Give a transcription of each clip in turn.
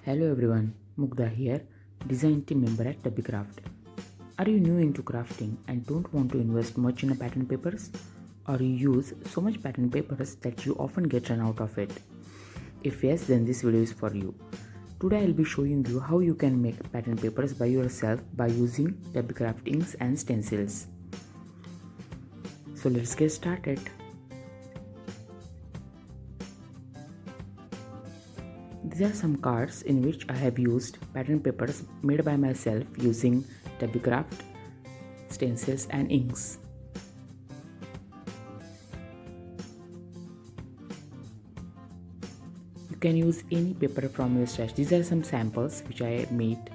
Hello everyone, Mugdha here, design team member at Tubby Craft. Are you new into crafting and don't want to invest much in pattern papers? Or you use so much pattern papers that you often get run out of it? If yes, then this video is for you. Today I'll be showing you how you can make pattern papers by yourself by using Tubby Craft inks and stencils. So let's get started. These are some cards in which I have used pattern papers made by myself using Tubby Craft, stencils and inks. You can use any paper from your stash. These are some samples which I made.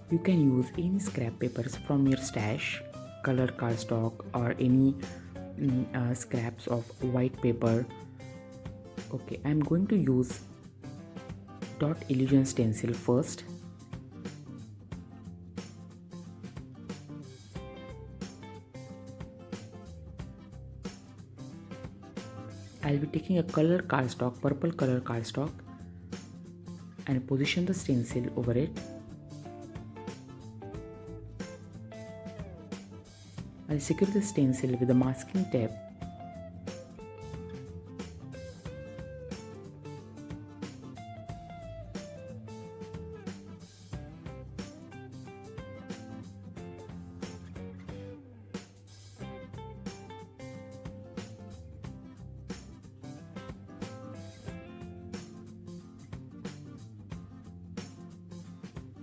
You can use any scrap papers from your stash, color cardstock or any scraps of white paper. Okay, I'm going to use dot illusion stencil first. I'll be taking a color cardstock, purple color cardstock, and position the stencil over it. I'll secure the stencil with a masking tape.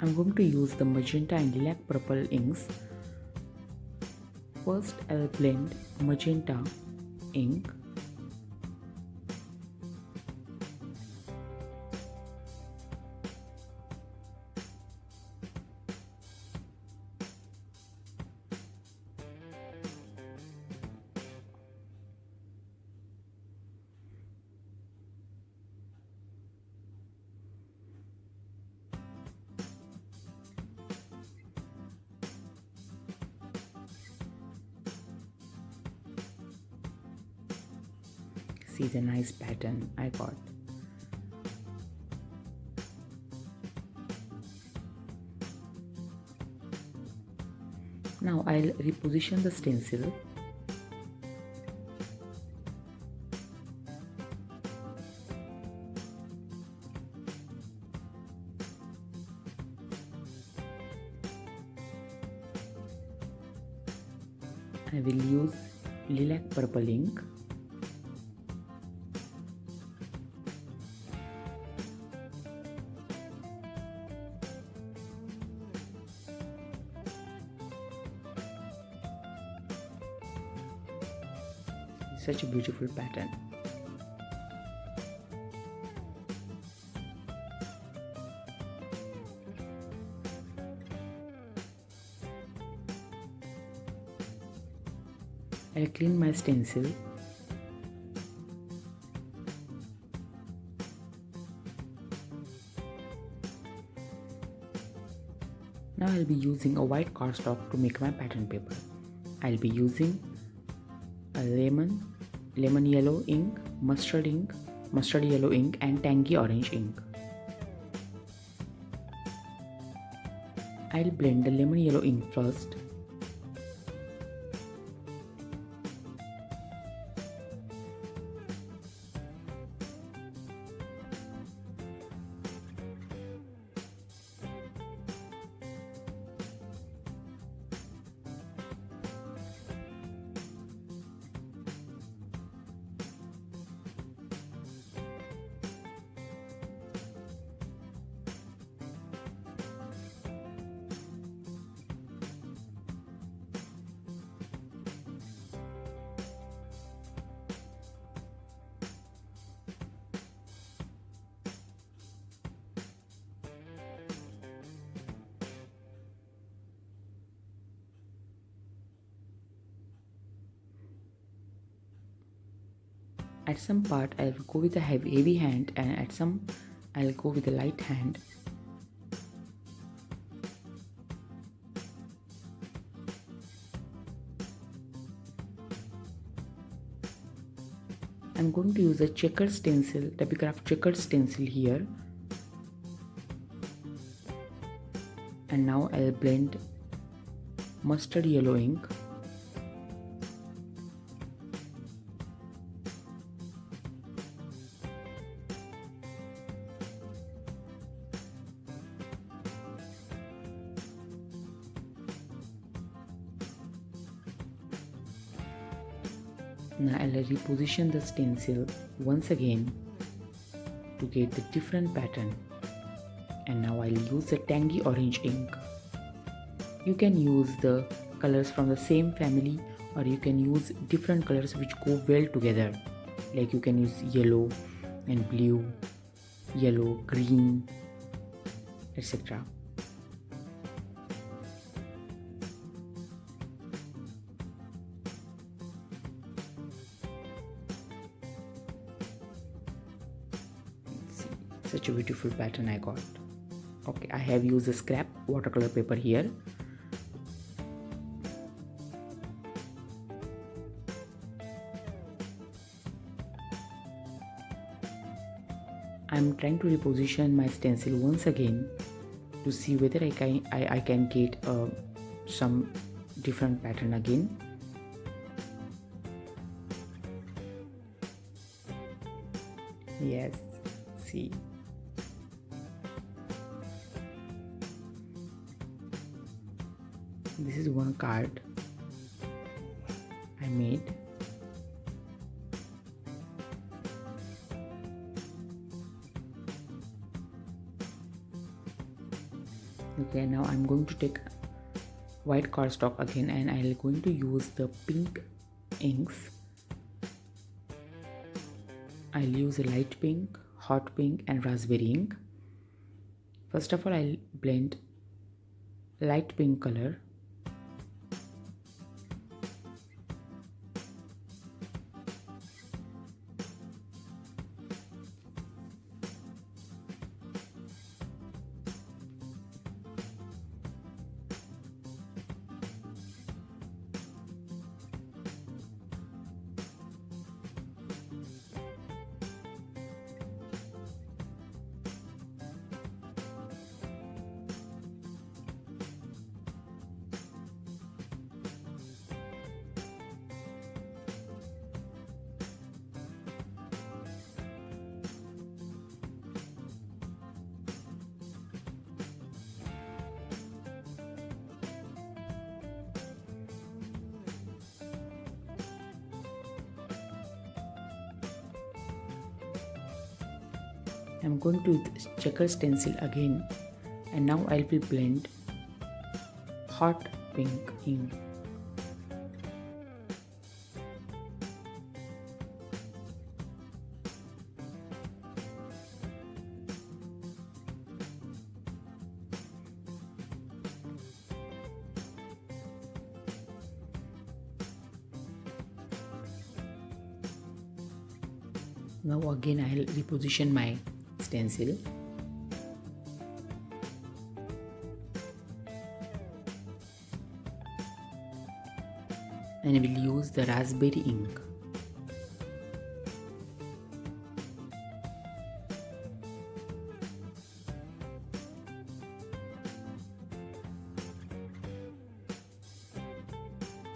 I'm going to use the magenta and lilac purple inks. First, I'll blend magenta ink, see the nice pattern I got. Now I'll reposition the stencil. I will use lilac purple ink. Such a beautiful pattern. I'll clean my stencil. Now I'll be using a white cardstock to make my pattern paper. I'll be using a lemon yellow ink, mustard yellow ink and tangy orange ink. I'll blend the lemon yellow ink first. At some part I'll go with a heavy hand and at some I'll go with a light hand. I'm going to use a checker stencil, Tubby Craft checker stencil here. And now I'll blend mustard yellow ink. Now I'll reposition the stencil once again to get the different pattern. And now I'll use the tangy orange ink. You can use the colors from the same family, or you can use different colors which go well together. Like you can use yellow and blue, yellow, green, etc. Such a beautiful pattern I got. Okay, I have used a scrap watercolor paper here. I'm trying to reposition my stencil once again to see whether I can get some different pattern again. Yes, see. This is one card I made. Okay, now I'm going to take white cardstock again, and I'm going to use the pink inks. I'll use a light pink, hot pink and raspberry ink. First of all, I'll blend light pink color. I'm going to checker stencil again, and now I will blend hot pink ink. Now again I'll reposition my stencil. And I will use the raspberry ink.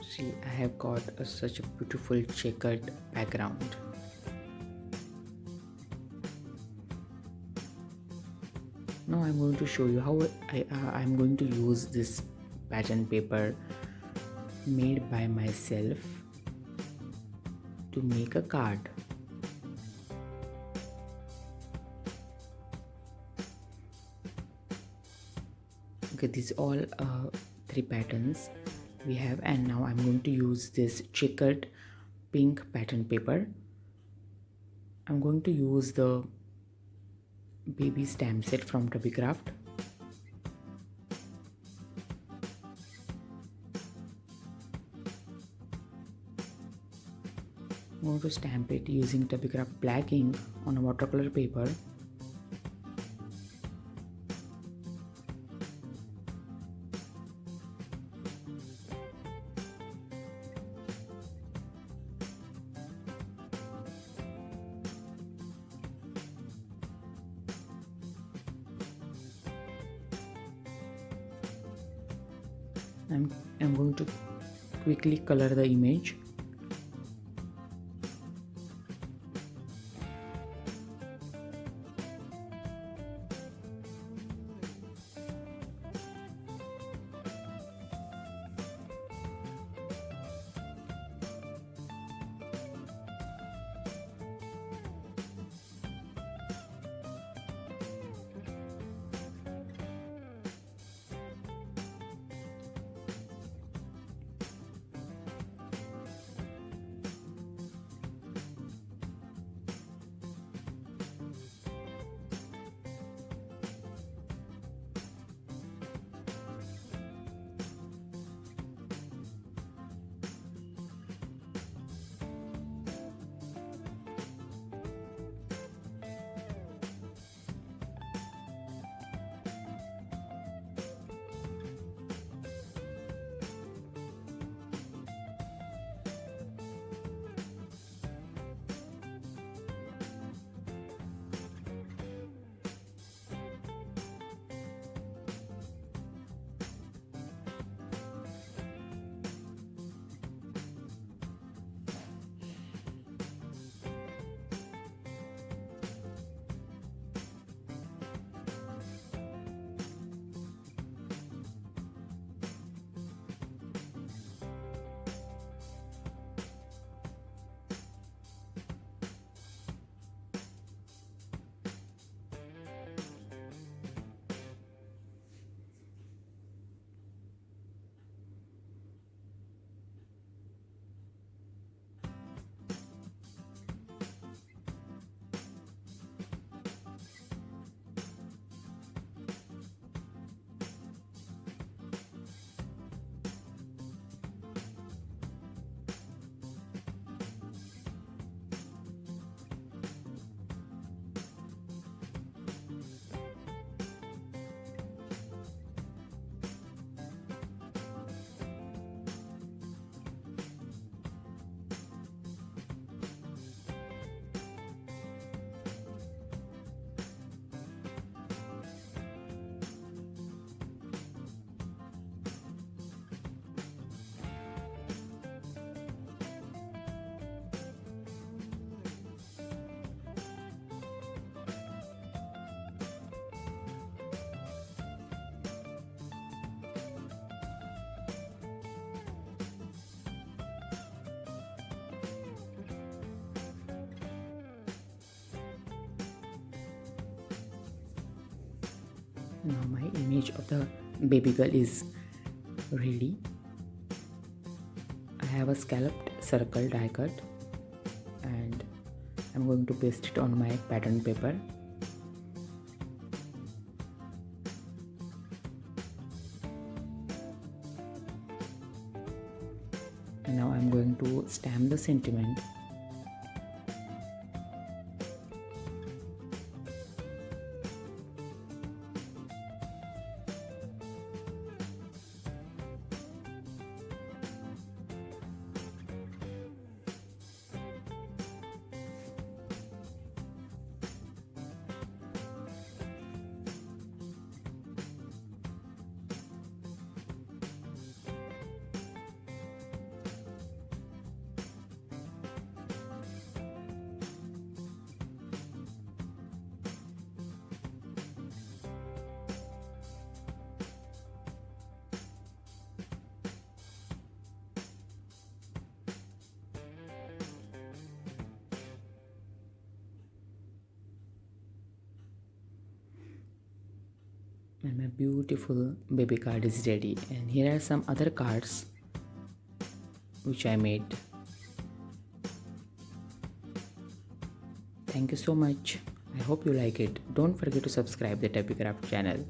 See, I have got such a beautiful checkered background. Now I'm going to show you how I'm going to use this pattern paper made by myself to make a card. Okay, these all 3 patterns we have, and now I'm going to use this checkered pink pattern paper. I'm going to use the baby stamp set from Tubby Craft. I'm going to stamp it using Tubby Craft black ink on a watercolor paper. I'm going to quickly color the image. Now my image of the baby girl is ready. I have a scalloped circle die cut and I'm going to paste it on my pattern paper. And now I'm going to stamp the sentiment. And my beautiful baby card is ready, and here are some other cards which I made. Thank you so much. I hope you like it. Don't forget to subscribe the Tubby Craft channel.